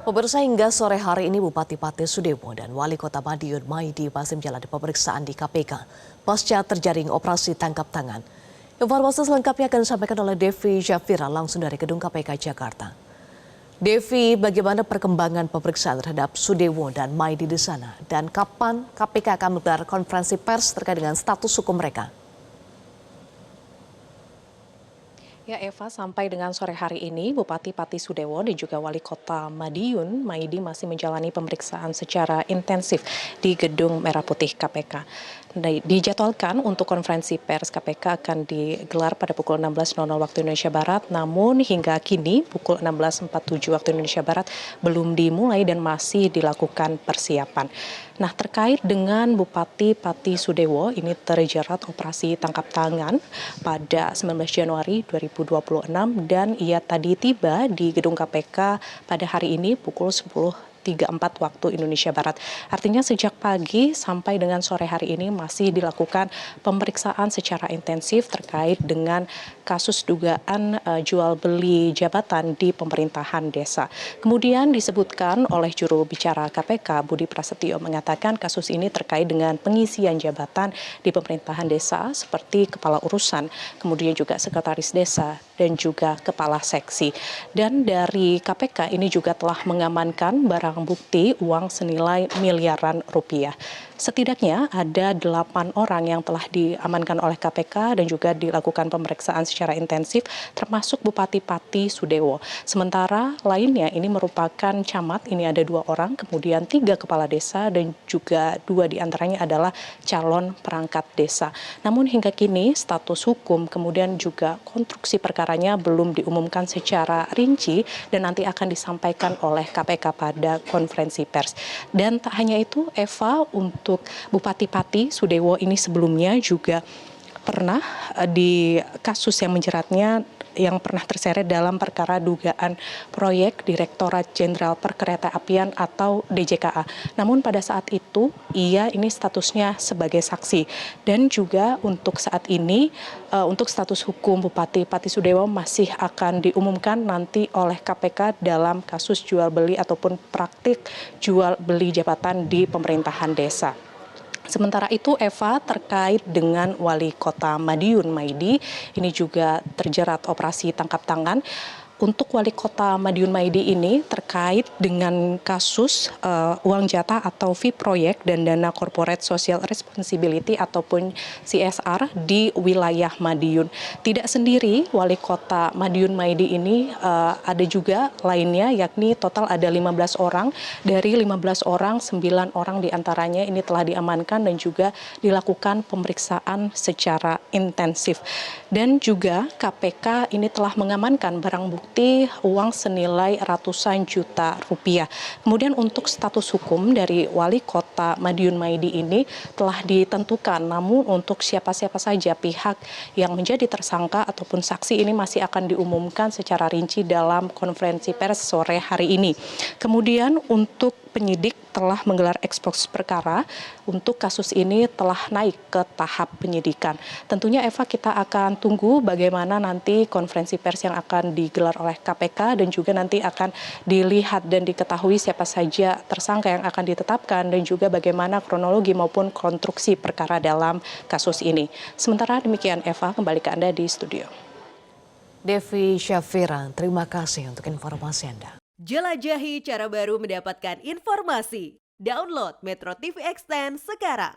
Pemirsa, hingga sore hari ini Bupati Pati Sudewo dan Wali Kota Madiun Maidi masih menjalani pemeriksaan di KPK pasca terjaring operasi tangkap tangan. Informasi selengkapnya akan disampaikan oleh Devi Syafira langsung dari Gedung KPK Jakarta. Devi, bagaimana perkembangan pemeriksaan terhadap Sudewo dan Maidi di sana? Dan kapan KPK akan menggelar konferensi pers terkait dengan status hukum mereka? Ya Eva, sampai dengan sore hari ini Bupati Pati Sudewo dan juga Wali Kota Madiun Maidi masih menjalani pemeriksaan secara intensif di Gedung Merah Putih KPK. Dijadwalkan untuk konferensi pers KPK akan digelar pada pukul 16.00 waktu Indonesia Barat, namun hingga kini pukul 16.47 waktu Indonesia Barat belum dimulai dan masih dilakukan persiapan. Nah, terkait dengan Bupati Pati Sudewo ini terjerat operasi tangkap tangan pada 19 Januari 2026 dan ia tadi tiba di gedung KPK pada hari ini pukul 10.34 waktu Indonesia Barat. Artinya sejak pagi sampai dengan sore hari ini masih dilakukan pemeriksaan secara intensif terkait dengan kasus dugaan jual beli jabatan di pemerintahan desa. Kemudian disebutkan oleh juru bicara KPK Budi Prasetyo mengatakan kasus ini terkait dengan pengisian jabatan di pemerintahan desa seperti kepala urusan, kemudian juga sekretaris desa dan juga kepala seksi. Dan dari KPK ini juga telah mengamankan barang bukti uang senilai miliaran rupiah. Setidaknya ada 8 orang yang telah diamankan oleh KPK dan juga dilakukan pemeriksaan secara intensif termasuk Bupati Pati Sudewo. Sementara lainnya ini merupakan camat, ini ada 2 orang, kemudian 3 kepala desa dan juga 2 diantaranya adalah calon perangkat desa. Namun hingga kini status hukum kemudian juga konstruksi perkaranya belum diumumkan secara rinci dan nanti akan disampaikan oleh KPK pada konferensi pers. Dan tak hanya itu, Eva, untuk Bupati Pati Sudewo ini sebelumnya juga pernah di kasus yang menjeratnya yang pernah terseret dalam perkara dugaan proyek Direktorat Jenderal Perkeretaapian atau DJKA. Namun pada saat itu ia ini statusnya sebagai saksi dan juga untuk saat ini untuk status hukum Bupati Pati Sudewo masih akan diumumkan nanti oleh KPK dalam kasus jual beli ataupun praktik jual beli jabatan di pemerintahan desa. Sementara itu Eva, terkait dengan Wali Kota Madiun Maidi ini juga terjerat operasi tangkap tangan. Untuk Wali Kota Madiun Maidi ini terkait dengan kasus uang jatah atau fee proyek dan dana corporate social responsibility ataupun CSR di wilayah Madiun. Tidak sendiri Wali Kota Madiun Maidi ini ada juga lainnya, yakni total ada 15 orang. Dari 15 orang, 9 orang diantaranya ini telah diamankan dan juga dilakukan pemeriksaan secara intensif. Dan juga KPK ini telah mengamankan barang bukti uang senilai ratusan juta rupiah. Kemudian untuk status hukum dari Wali Kota Madiun Maidi ini telah ditentukan, namun untuk siapa-siapa saja pihak yang menjadi tersangka ataupun saksi ini masih akan diumumkan secara rinci dalam konferensi pers sore hari ini. Kemudian untuk penyidik telah menggelar ekspos perkara untuk kasus ini telah naik ke tahap penyidikan. Tentunya Eva, kita akan tunggu bagaimana nanti konferensi pers yang akan digelar oleh KPK dan juga nanti akan dilihat dan diketahui siapa saja tersangka yang akan ditetapkan dan juga bagaimana kronologi maupun konstruksi perkara dalam kasus ini. Sementara demikian Eva, kembali ke Anda di studio. Devi Syafira, terima kasih untuk informasi Anda. Jelajahi cara baru mendapatkan informasi. Download Metro TV Extend sekarang.